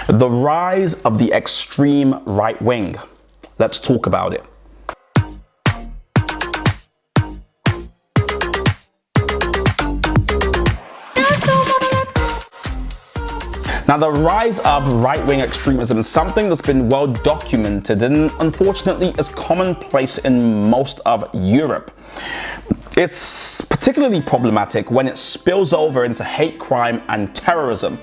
The rise of the extreme right wing. Let's talk about it. Now, the rise of right-wing extremism is something that's been well documented and unfortunately is commonplace in most of Europe. It's particularly problematic when it spills over into hate crime and terrorism.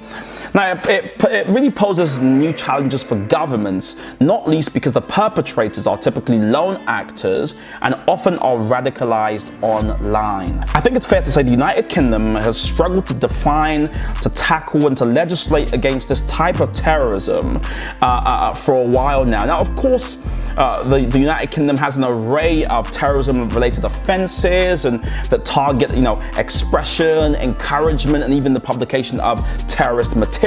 Now, it really poses new challenges for governments, not least because the perpetrators are typically lone actors and often are radicalized online. I think it's fair to say the United Kingdom has struggled to define, to tackle, and to legislate against this type of terrorism for a while now. Now, of course, the United Kingdom has an array of terrorism-related offences and that target, expression, encouragement, and even the publication of terrorist materials.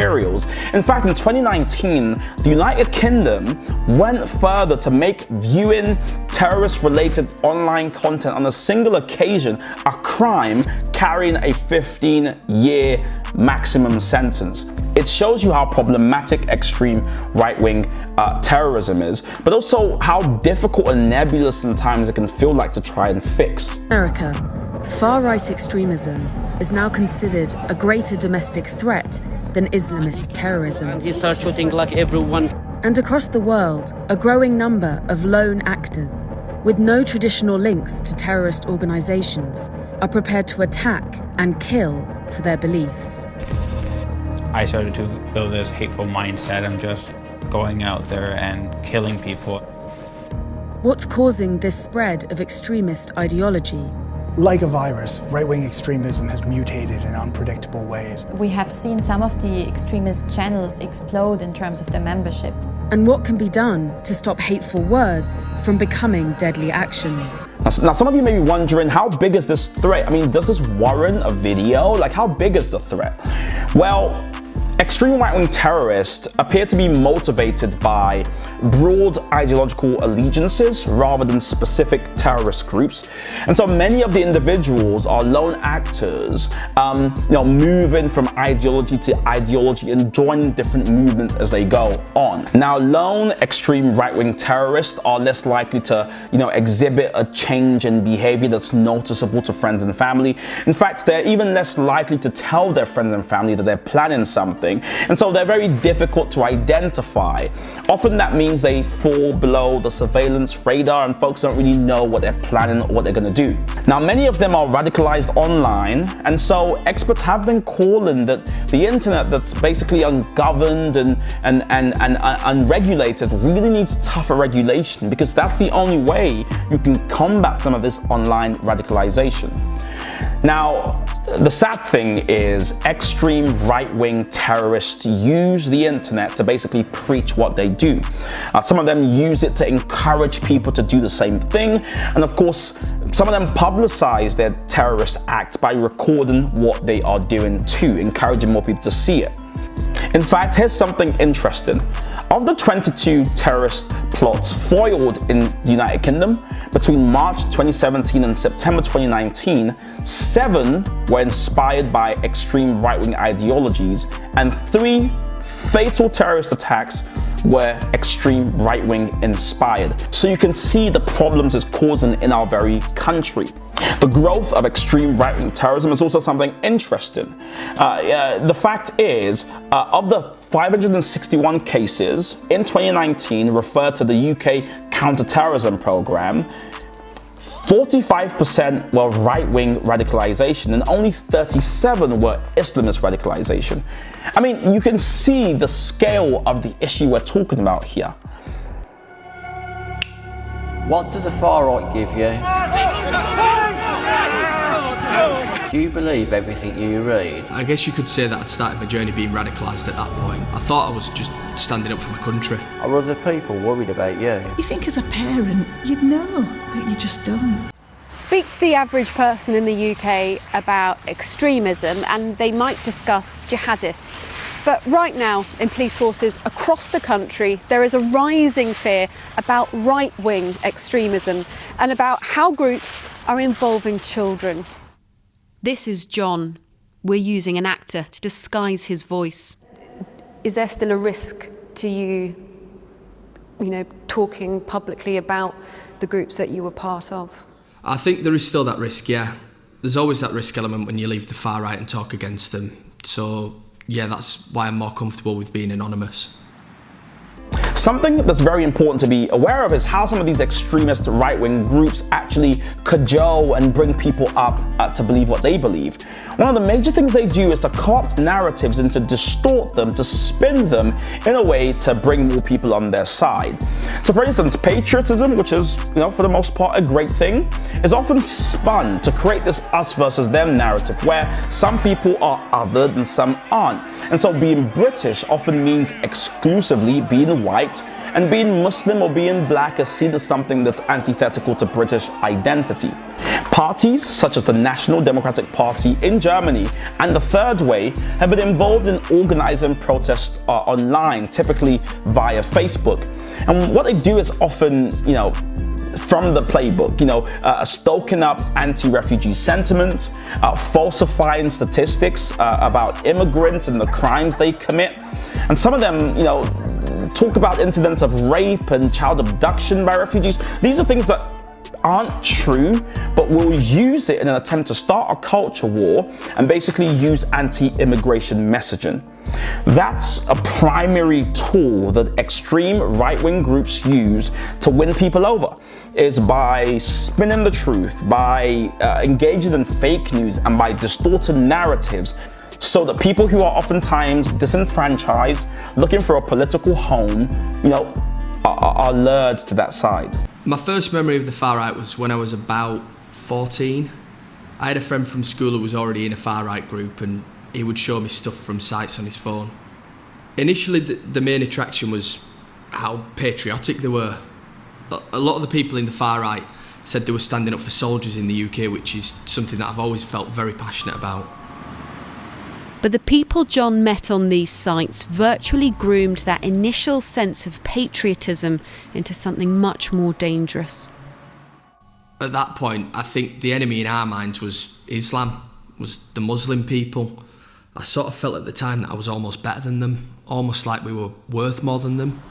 In fact, in 2019, the United Kingdom went further to make viewing terrorist-related online content on a single occasion a crime carrying a 15-year maximum sentence. It shows you how problematic extreme right-wing terrorism is, but also how difficult and nebulous sometimes it can feel like to try and fix. America, far-right extremism is now considered a greater domestic threat than Islamist terrorism. And he starts shooting like everyone. And across the world, a growing number of lone actors with no traditional links to terrorist organizations are prepared to attack and kill for their beliefs. I started to build this hateful mindset. I'm just going out there and killing people. What's causing this spread of extremist ideology? Like a virus, right-wing extremism has mutated in unpredictable ways. We have seen some of the extremist channels explode in terms of their membership. And what can be done to stop hateful words from becoming deadly actions? Now, some of you may be wondering, how big is this threat? I mean, does this warrant a video? Like, how big is the threat? Well, extreme right-wing terrorists appear to be motivated by broad ideological allegiances rather than specific terrorist groups. And so many of the individuals are lone actors, moving from ideology to ideology and joining different movements as they go on. Now, lone extreme right-wing terrorists are less likely to, exhibit a change in behavior that's noticeable to friends and family. In fact, they're even less likely to tell their friends and family that they're planning something. And so they're very difficult to identify. Often that means they fall below the surveillance radar and folks don't really know what they're planning or what they're going to do. Now, many of them are radicalized online, and so experts have been calling that the internet that's basically ungoverned and unregulated really needs tougher regulation, because that's the only way you can combat some of this online radicalization. Now, the sad thing is extreme right-wing terrorists use the internet to basically preach what they do. Some of them use it to encourage people to do the same thing. And of course, some of them publicize their terrorist acts by recording what they are doing too, encouraging more people to see it. In fact, here's something interesting. Of the 22 terrorist plots foiled in the United Kingdom between March 2017 and September 2019, 7 were inspired by extreme right-wing ideologies, and 3 fatal terrorist attacks were extreme right-wing inspired. So you can see the problems it's causing in our very country. The growth of extreme right-wing terrorism is also something interesting. The fact is, of the 561 cases in 2019 referred to the UK counter-terrorism program, 45% were right-wing radicalization and only 37 were Islamist radicalization. I mean, you can see the scale of the issue we're talking about here. What did the far right give you? Do you believe everything you read? I guess you could say that I'd started my journey being radicalised at that point. I thought I was just standing up for my country. Are other people worried about you? You think as a parent you'd know, but you just don't. Speak to the average person in the UK about extremism and they might discuss jihadists. But right now in police forces across the country there is a rising fear about right-wing extremism and about how groups are involving children. This is John. We're using an actor to disguise his voice. is there still a risk to you talking publicly about the groups that you were part of? I think there is still that risk, yeah. There's always that risk element when you leave the far right and talk against them. So, yeah, that's why I'm more comfortable with being anonymous. Something that's very important to be aware of is how some of these extremist right-wing groups actually cajole and bring people up to believe what they believe. One of the major things they do is to co-opt narratives and to distort them, to spin them in a way to bring more people on their side. So for instance, patriotism, which is, for the most part a great thing, is often spun to create this us versus them narrative where some people are othered and some aren't. And so being British often means exclusively being white, and being Muslim or being black is seen as something that's antithetical to British identity. Parties such as the National Democratic Party in Germany and the Third Way have been involved in organizing protests online, typically via Facebook. And what they do is often, from the playbook, stoking up anti-refugee sentiment, falsifying statistics about immigrants and the crimes they commit. And some of them, talk about incidents of rape and child abduction by refugees. These are things that aren't true, but will use it in an attempt to start a culture war and basically use anti-immigration messaging. That's a primary tool that extreme right-wing groups use to win people over, is by spinning the truth, by engaging in fake news, and by distorting narratives so that people who are oftentimes disenfranchised, looking for a political home, are lured to that side. My first memory of the far right was when I was about 14. I had a friend from school who was already in a far right group, and he would show me stuff from sites on his phone. Initially, the main attraction was how patriotic they were. A lot of the people in the far right said they were standing up for soldiers in the UK, which is something that I've always felt very passionate about. But the people John met on these sites virtually groomed that initial sense of patriotism into something much more dangerous. At that point, I think the enemy in our minds was Islam, was the Muslim people. I sort of felt at the time that I was almost better than them, almost like we were worth more than them.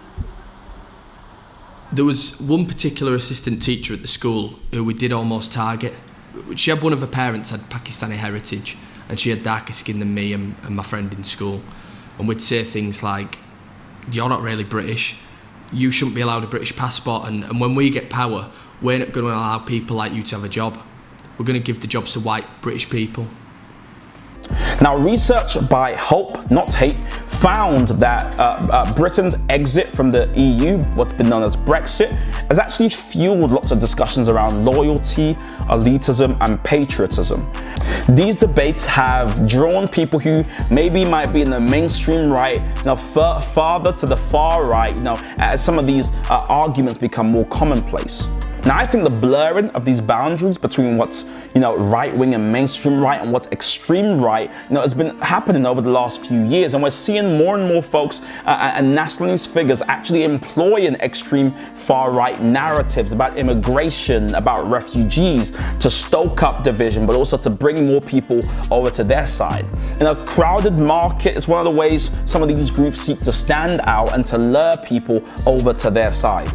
There was one particular assistant teacher at the school who we did almost target. She had one of her parents had Pakistani heritage, and she had darker skin than me and my friend in school. And we'd say things like, "You're not really British, you shouldn't be allowed a British passport, and when we get power, we're not going to allow people like you to have a job. We're going to give the jobs to white British people." Now, research by Hope, Not Hate, found that Britain's exit from the EU, what's been known as Brexit, has actually fueled lots of discussions around loyalty, elitism, and patriotism. These debates have drawn people who maybe might be in the mainstream right, farther to the far right, as some of these arguments become more commonplace. Now, I think the blurring of these boundaries between what's, right-wing and mainstream right and what's extreme right, has been happening over the last few years. And we're seeing more and more folks and nationalist figures actually employing extreme far-right narratives about immigration, about refugees, to stoke up division, but also to bring more people over to their side. In a crowded market, it's one of the ways some of these groups seek to stand out and to lure people over to their side.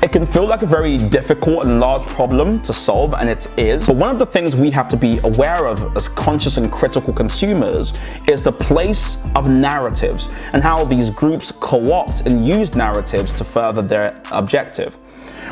It can feel like a very difficult and large problem to solve, and it is. But one of the things we have to be aware of as conscious and critical consumers is the place of narratives and how these groups co-opt and use narratives to further their objective.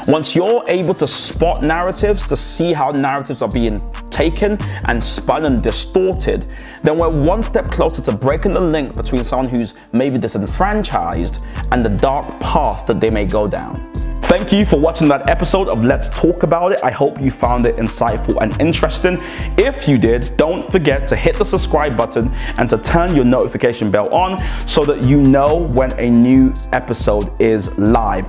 Once you're able to spot narratives, to see how narratives are being taken and spun and distorted, then we're one step closer to breaking the link between someone who's maybe disenfranchised and the dark path that they may go down. Thank you for watching that episode of Let's Talk About It. I hope you found it insightful and interesting. If you did, don't forget to hit the subscribe button and to turn your notification bell on so that you know when a new episode is live.